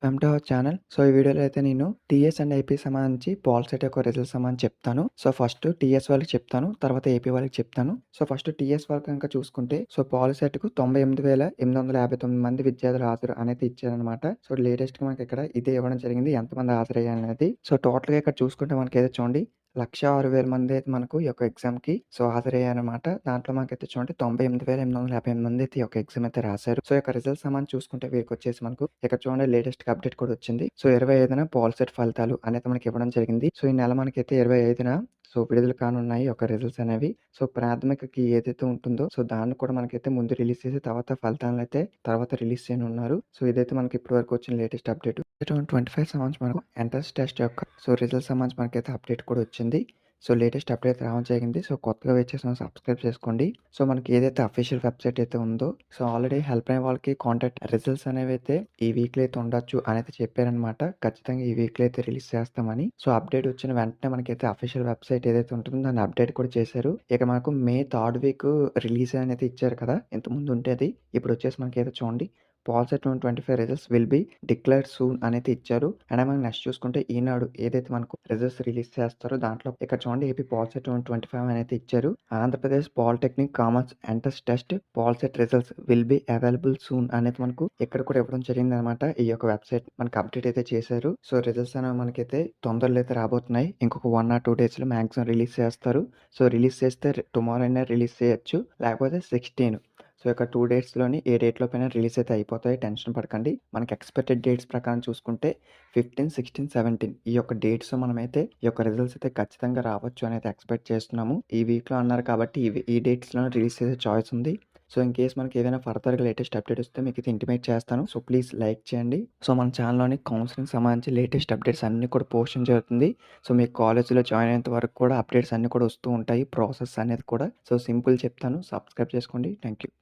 Welcome to our channel. So, ఈ వీడియోలో అయితే నేను టీఎస్ అండ్ ఏపీ సంబంధించి పాల్ సెట్ యొక్క రిజల్ట్స్ సంబంధించి చెప్తాను. సో, ఫస్ట్ టీఎస్ వాళ్ళకి చెప్తాను. తర్వాత ఏపీ వాళ్ళకి చెప్తాను. సో, ఫస్ట్ టీఎస్ వాళ్ళకి గనక చూసుకుంటే సో, పాల్ సెట్‌కు 98,859 మంది విద్యార్థులు హాజరు అనేది ఇచ్చారనమాట. సో, లేటెస్ట్‌గా మనకి ఇక్కడ ఇదే ఇవ్వడం జరిగింది. ఎంతమంది హాజరయ్యారనేది. సో, టోటల్‌గా ఇక్కడ చూసుకుంటే మనకైతే చూడండి 1,06,000 మంది అయితే మనకు ఈ యొక్క ఎగ్జామ్‌కి సో, హాజరయ్యారనమాట. దాంట్లో మనకైతే చూడండి 98,858 మంది అయితే ఈ యొక్క ఎగ్జామ్ అయితే రాసారు. సో, ఈ యొక్క రిజల్ట్స్ సంబంధించి చూసుకుంటే వీరికొచ్చేసి మనకు ఇక్కడ చూడండి లేటెస్ట్‌గా అప్డేట్ కూడా వచ్చింది. సో, 25న పాల్ సెట్ ఫలితాలు అనేది మనకి ఇవ్వడం జరిగింది. సో, ఈ నెల మనకైతే 25న సో, విడుదల కానున్నాయి ఈ యొక్క రిజల్ట్స్ అనేవి. సో, ప్రాథమికకి ఏదైతే ఉంటుందో సో, దాన్ని కూడా మనకైతే ముందు రిలీజ్ చేసి తర్వాత ఫలితాలనైతే తర్వాత రిలీజ్ చేయనున్నారు. సో, ఇదైతే మనకి ఇప్పటి వరకు వచ్చిన లేటెస్ట్ అప్డేట్. 2025 సంబంధించి మనకు ఎంట్రన్స్ టెస్ట్ యొక్క సో, రిజల్ట్స్ సంబంధించి మనకైతే అప్డేట్ కూడా వచ్చింది. సో, లేటెస్ట్ అప్డేట్ రావడం జరిగింది. సో, కొత్తగా వచ్చేసిన సబ్స్క్రైబ్ చేసుకోండి. సో, మనకి ఏదైతే అఫీషియల్ వెబ్‌సైట్ అయితే ఉందో సో, ఆల్రెడీ హెల్ప్ లైన్ వాళ్ళకి కాంటాక్ట్ రిజల్ట్స్ అనేవైతే ఈ వీక్‌లో అయితే ఉండొచ్చు అనైతే చెప్పారనమాట. ఖచ్చితంగా ఈ వీక్‌లో అయితే రిలీజ్ చేస్తామని. సో, అప్డేట్ వచ్చిన వెంటనే మనకైతే అఫీషియల్ వెబ్‌సైట్ ఏదైతే ఉంటుందో దాన్ని అప్డేట్ కూడా చేశారు. ఇక మనకు మే థర్డ్ వీక్ రిలీజ్ అనేది ఇచ్చారు కదా! ఇంతకుముందు ఉండేది. ఇప్పుడొచ్చేసి మనకైతే చూడండి పాల్ సెట్ 2025 results will be declared soon అనైతే ఇచ్చారు. అండ్ మనం నెక్స్ట్ చూసుకుంటే ఈనాడు ఏదైతే మనకు రిజల్ట్స్ రిలీజ్ చేస్తారో దాంట్లో ఇక్కడ చూడండి ఏపీ పాల్ సెట్ 2025 అనైతే ఇచ్చారు. Andhra Pradesh polytechnic commerce entrance test పాల్ set results will be available soon అనేది మనకు ఇక్కడ కూడా ఇవ్వడం జరిగిందనమాట. ఈ యొక్క వెబ్‌సైట్ మనకు అప్డేట్ అయితే చేశారు. సో, రిజల్ట్స్ అనేవి మనకైతే తొందరలో అయితే రాబోతున్నాయి. ఇంకొక 1 ఆర్ 2 డేస్‌లో మాక్సిమం రిలీజ్ చేస్తారు. సో, రిలీజ్ చేస్తే టుమారో అయినా రిలీజ్ చేయొచ్చు. లేకపోతే 16 సో, ఇక 2 డేట్స్‌లోని ఏ డేట్‌లోపైనా రిలీజ్ అయితే అయిపోతాయి. టెన్షన్ పడకండి. మనకి ఎక్స్‌పెక్టెడ్ డేట్స్ ప్రకారం చూసుకుంటే 15, 16, 17 ఈ యొక్క డేట్స్ మనమైతే ఈ యొక్క రిజల్ట్స్ అయితే ఖచ్చితంగా రావచ్చు అనేది ఎక్స్‌పెక్ట్ చేస్తున్నాము. ఈ వీక్‌లో అన్నారు కాబట్టి ఈ డేట్స్‌లోనే రిలీజ్ చేసే చాయిస్ ఉంది. సో, ఇన్ కేస్ మనకి ఏదైనా ఫర్దర్‌గా లేటెస్ట్ అప్డేట్ వస్తే మీకైతే ఇంటిమేట్ చేస్తాను. సో, ప్లీజ్ లైక్ చేయండి. సో, మన ఛానల్‌లోని కౌన్సెలింగ్ సంబంధించి లేటెస్ట్ అప్డేట్స్ అన్నీ కూడా పోస్టింగ్ జరుగుతుంది. సో, మీకు కాలేజ్‌లో జాయిన్ అయ్యేంత వరకు కూడా అప్డేట్స్ అన్నీ కూడా వస్తూ ఉంటాయి. ప్రాసెస్ అనేది కూడా. సో, సింపుల్ చెప్తాను. సబ్స్క్రైబ్ చేసుకోండి. Thank you.